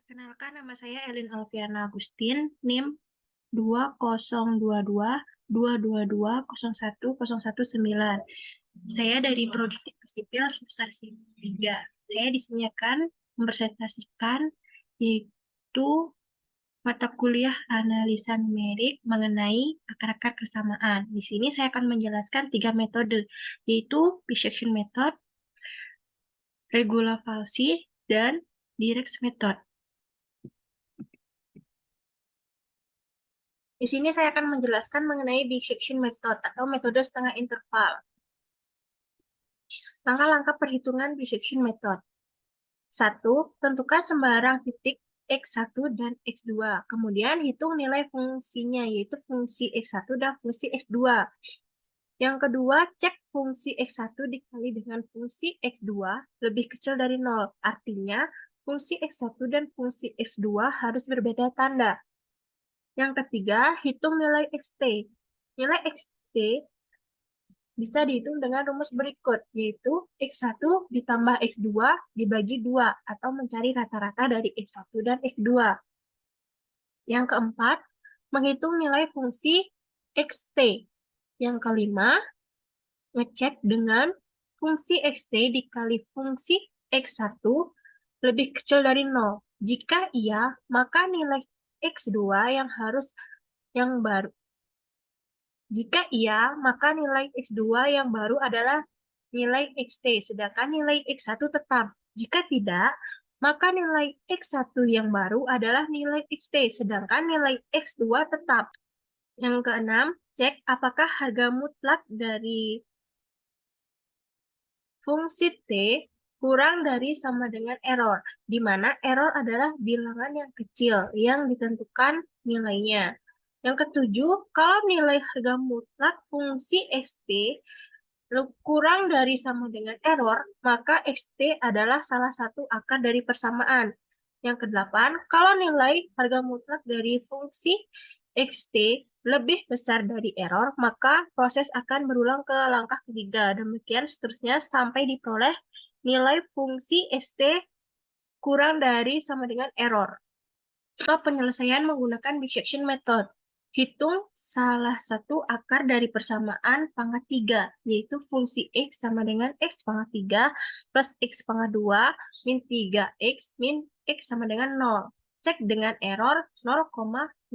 Perkenalkan, nama saya Elin Alfiana Agustin, NIM 202222010119. Saya dari Prodi Teknik Sipil semester 3. Saya disediakan mempresentasikan yaitu mata kuliah analisa numerik mengenai akar-akar persamaan. Di sini saya akan menjelaskan 3 metode, yaitu bisection method, regula falsi, dan Direct method. Di sini saya akan menjelaskan mengenai bisection method atau metode setengah interval. Langkah-langkah perhitungan bisection method. 1. Tentukan sembarang titik X1 dan X2. Kemudian hitung nilai fungsinya, yaitu fungsi X1 dan fungsi X2. Yang kedua, cek fungsi X1 dikali dengan fungsi X2 lebih kecil dari 0. Artinya, fungsi X1 dan fungsi X2 harus berbeda tanda. Yang ketiga, hitung nilai XT. Nilai XT bisa dihitung dengan rumus berikut, yaitu X1 ditambah X2 dibagi 2, atau mencari rata-rata dari X1 dan X2. Yang keempat, menghitung nilai fungsi XT. Yang kelima, ngecek dengan fungsi XT dikali fungsi X1 lebih kecil dari 0. Jika iya, maka nilai X2 yang baru. Jika iya, maka nilai X2 yang baru adalah nilai XT, sedangkan nilai X1 tetap. Jika tidak, maka nilai X1 yang baru adalah nilai XT, sedangkan nilai X2 tetap. Yang keenam, cek apakah harga mutlak dari fungsi T kurang dari sama dengan error, di mana error adalah bilangan yang kecil yang ditentukan nilainya. Yang ketujuh, kalau nilai harga mutlak fungsi XT kurang dari sama dengan error, maka XT adalah salah satu akar dari persamaan. Yang kedelapan, kalau nilai harga mutlak dari fungsi XT lebih besar dari error, maka proses akan berulang ke langkah ketiga. Demikian seterusnya sampai diperoleh nilai fungsi XT kurang dari sama dengan error. Atau penyelesaian menggunakan bisection method. Hitung salah satu akar dari persamaan pangkat 3, yaitu fungsi X sama dengan X pangkat 3 plus X pangkat 2 min 3X min X sama dengan 0. Cek dengan error 0,0001.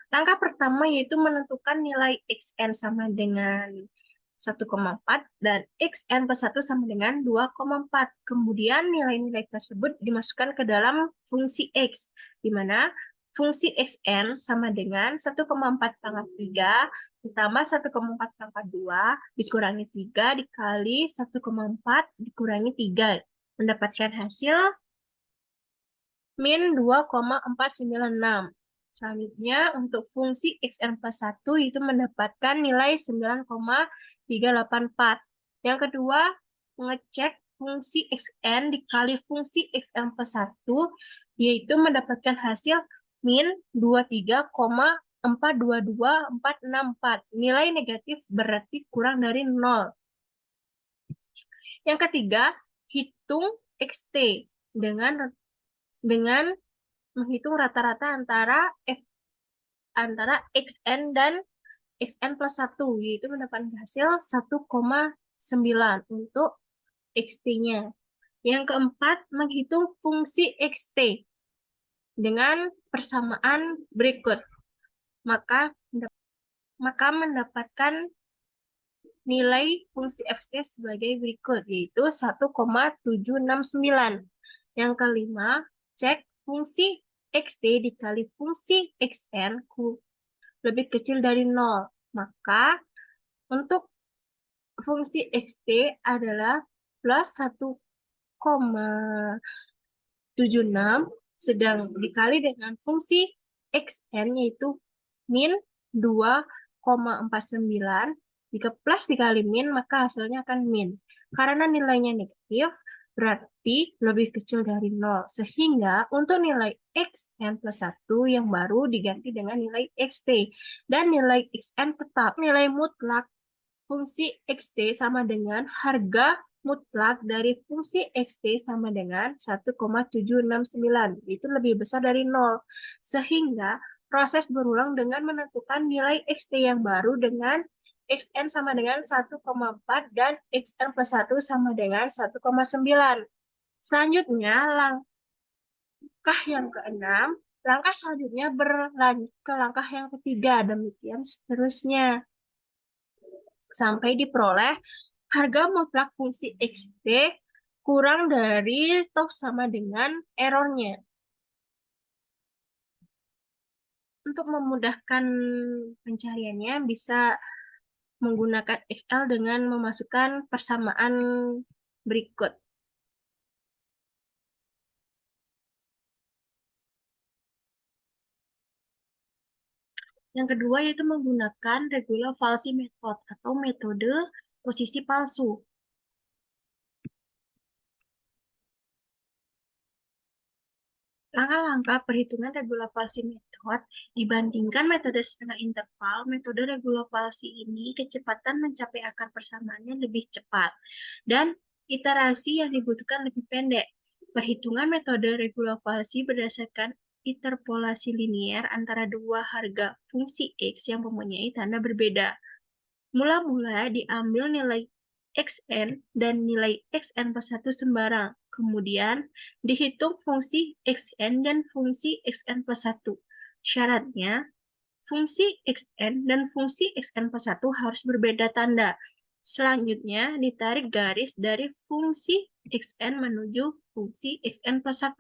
Langkah pertama yaitu menentukan nilai Xn sama dengan 1,4 dan Xn plus 1 sama dengan 2,4. Kemudian nilai-nilai tersebut dimasukkan ke dalam fungsi X, di mana fungsi Xn sama dengan 1,4 pangkat 3 ditambah 1,4 pangkat 2 dikurangi 3 dikali 1,4 dikurangi 3. Mendapatkan hasil min 2,496. Selanjutnya, untuk fungsi Xn plus 1 itu mendapatkan nilai 9,384. Yang kedua, mengecek fungsi Xn dikali fungsi Xn plus 1, yaitu mendapatkan hasil min 23,422464. Nilai negatif berarti kurang dari 0. Yang ketiga, hitung XT dengan menghitung rata-rata antara Xn dan Xn plus 1, yaitu mendapatkan hasil 1,9 untuk XT-nya. Yang keempat, menghitung fungsi XT dengan persamaan berikut. Maka mendapatkan nilai fungsi XT sebagai berikut, yaitu 1,769. Yang kelima, cek fungsi XT dikali fungsi Xn lebih kecil dari 0. Maka untuk fungsi XT adalah plus 1,76 sedang dikali dengan fungsi Xn yaitu min 2,49. Jika plus dikali min, maka hasilnya akan min. Karena nilainya negatif, berarti lebih kecil dari 0. Sehingga untuk nilai Xn plus 1 yang baru diganti dengan nilai XT. Dan nilai Xn tetap. Nilai mutlak fungsi XT sama dengan harga mutlak dari fungsi xt sama dengan 1,769. Itu lebih besar dari 0. Sehingga proses berulang dengan menentukan nilai xt yang baru dengan xn sama dengan 1,4 dan xn plus 1 sama dengan 1,9. Selanjutnya, langkah yang keenam, langkah selanjutnya berlanjut ke langkah yang ketiga, demikian seterusnya. Sampai diperoleh harga mutlak fungsi xt kurang dari stok sama dengan errornya. Untuk memudahkan pencariannya, bisa menggunakan Excel dengan memasukkan persamaan berikut. Yang kedua yaitu menggunakan regular falsi method atau metode posisi palsu. Langkah-langkah perhitungan regular falsi method dibandingkan metode setengah interval, metode regular falsi ini kecepatan mencapai akar persamaannya lebih cepat dan iterasi yang dibutuhkan lebih pendek. Perhitungan metode regular falsi berdasarkan interpolasi linier antara dua harga fungsi X yang mempunyai tanda berbeda. Mula-mula diambil nilai xn dan nilai xn plus 1 sembarang. Kemudian dihitung fungsi xn dan fungsi xn plus 1. Syaratnya, fungsi xn dan fungsi xn plus 1 harus berbeda tanda. Selanjutnya, ditarik garis dari fungsi xn menuju fungsi xn plus 1.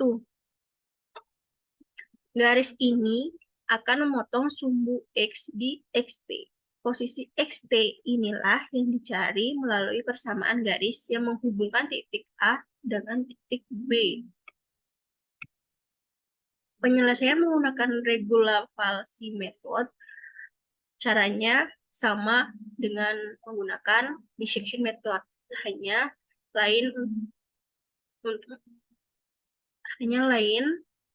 Garis ini akan memotong sumbu X di xt. Posisi xt inilah yang dicari melalui persamaan garis yang menghubungkan titik A dengan titik B. Penyelesaian menggunakan regular falsi method, caranya sama dengan menggunakan dissection method, hanya lain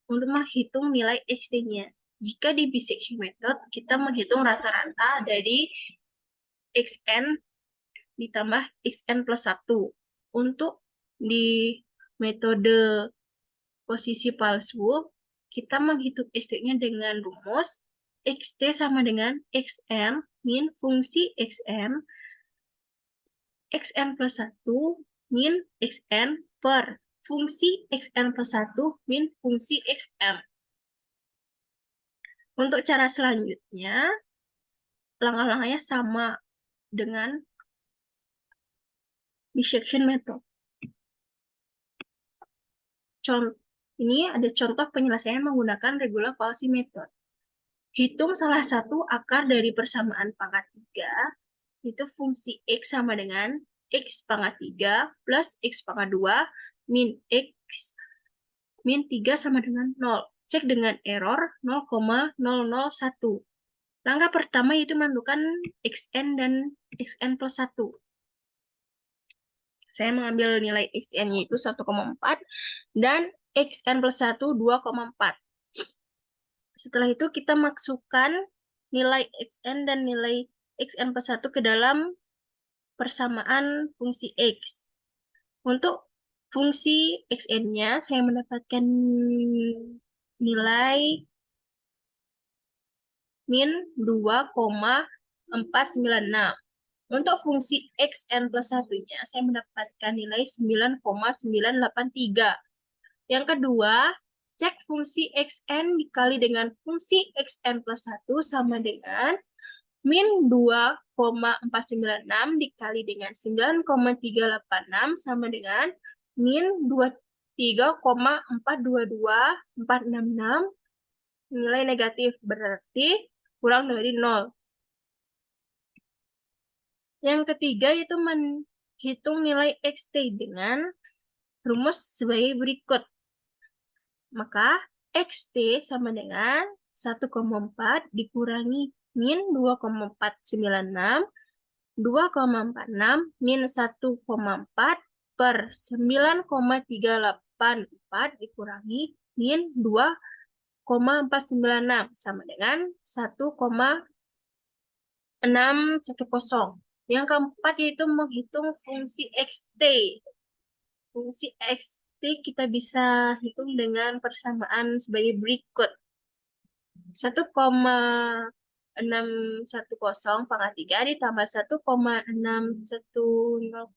untuk menghitung nilai xt-nya. Jika di dissection method, kita menghitung rata-rata dari xn ditambah xn plus 1. Untuk di metode posisi palsu, kita menghitung xt-nya dengan rumus xt sama dengan xn min fungsi xn, xn plus 1 min xn per fungsi xn plus 1 min fungsi xn. Untuk cara selanjutnya, langkah-langkahnya sama dengan dissection method. Ini ada contoh penyelesaian menggunakan regular falsi method. Hitung salah satu akar dari persamaan pangkat 3, itu fungsi X sama dengan X pangkat 3 plus X pangkat 2 min X min 3 sama dengan 0. Cek dengan error 0,001. Langkah pertama yaitu menentukan xn dan xn plus 1. Saya mengambil nilai xn-nya itu 1,4 dan xn plus 1 2,4. Setelah itu kita masukkan nilai xn dan nilai xn plus 1 ke dalam persamaan fungsi X. Untuk fungsi xn-nya saya mendapatkan nilai min 2,496. Untuk fungsi xn plus 1-nya saya mendapatkan nilai 9,983. Yang kedua, cek fungsi xn dikali dengan fungsi xn plus 1 sama dengan min 2,496 dikali dengan 9,386 sama dengan min 23,422466. Nilai negatif berarti kurang dari 0. Yang ketiga yaitu menghitung nilai xt dengan rumus sebagai berikut. Maka xt sama dengan 1,4 dikurangi min 2,496, 2,46 min 1,4 per 9,384 dikurangi min 2,496 sama dengan 1,610. Yang keempat yaitu menghitung fungsi xt. Fungsi xt kita bisa hitung dengan persamaan sebagai berikut. 1,610 pangkat 3 ditambah 1,610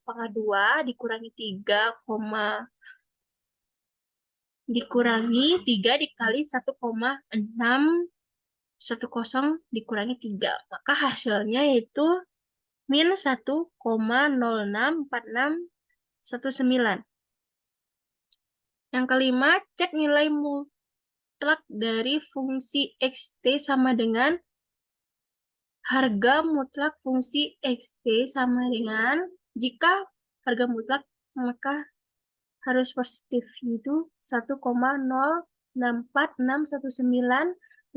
pangkat 2 dikurangi 3, dikurangi 3 dikali 1,610 dikurangi 3. Maka hasilnya yaitu min 1,064619. Yang kelima, cek nilai mutlak dari fungsi xt sama dengan harga mutlak fungsi xt sama dengan, jika harga mutlak maka harus positif, yaitu 1,064619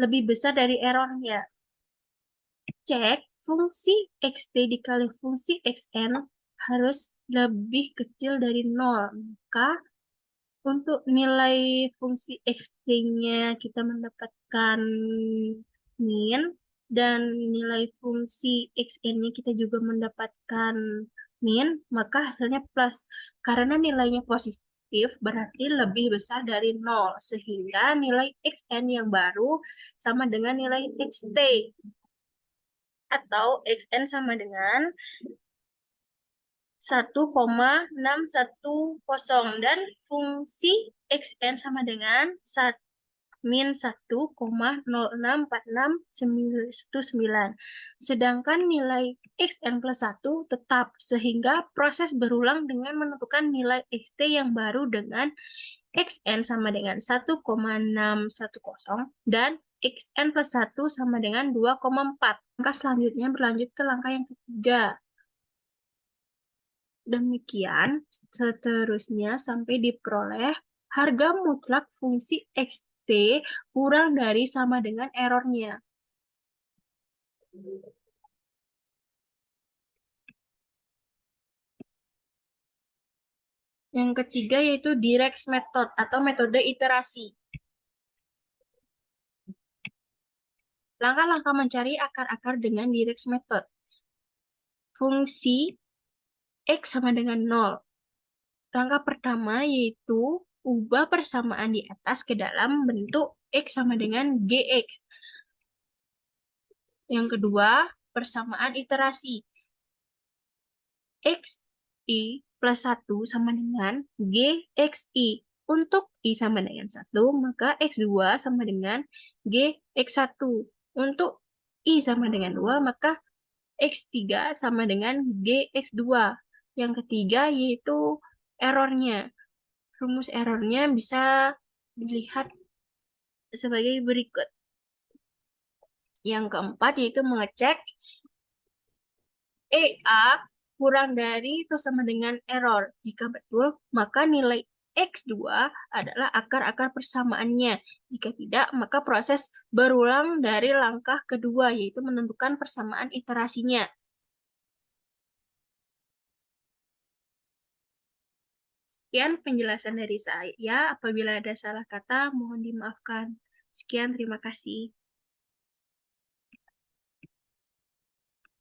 lebih besar dari errornya. Cek fungsi xt dikali fungsi xn harus lebih kecil dari 0. Maka untuk nilai fungsi xt-nya kita mendapatkan min, dan nilai fungsi xn-nya kita juga mendapatkan min, maka hasilnya plus. Karena nilainya positif, berarti lebih besar dari 0, sehingga nilai xn yang baru sama dengan nilai xt. Atau xn sama dengan 1,610 dan fungsi xn sama dengan min 1,064619. Sedangkan nilai xn plus 1 tetap, sehingga proses berulang dengan menentukan nilai xt yang baru dengan xn sama dengan 1,610 dan xn plus 1 sama dengan 2,4. Langkah selanjutnya berlanjut ke langkah yang ketiga. Demikian seterusnya sampai diperoleh harga mutlak fungsi xt kurang dari sama dengan errornya. Yang ketiga yaitu direct method atau metode iterasi. Langkah-langkah mencari akar-akar dengan direct method. Fungsi x sama dengan 0. Langkah pertama yaitu ubah persamaan di atas ke dalam bentuk x sama dengan gx. Yang kedua, persamaan iterasi. xi plus 1 sama dengan gxi. Untuk i sama dengan 1, maka x2 sama dengan gx1. Untuk i sama dengan 2, maka x3 sama dengan gx2. Yang ketiga yaitu errornya. Rumus errornya bisa dilihat sebagai berikut. Yang keempat yaitu mengecek EA kurang dari atau sama dengan error. Jika betul, maka nilai X2 adalah akar-akar persamaannya. Jika tidak, maka proses berulang dari langkah kedua, yaitu menentukan persamaan iterasinya. Sekian penjelasan dari saya. Apabila ada salah kata, mohon dimaafkan. Sekian, terima kasih.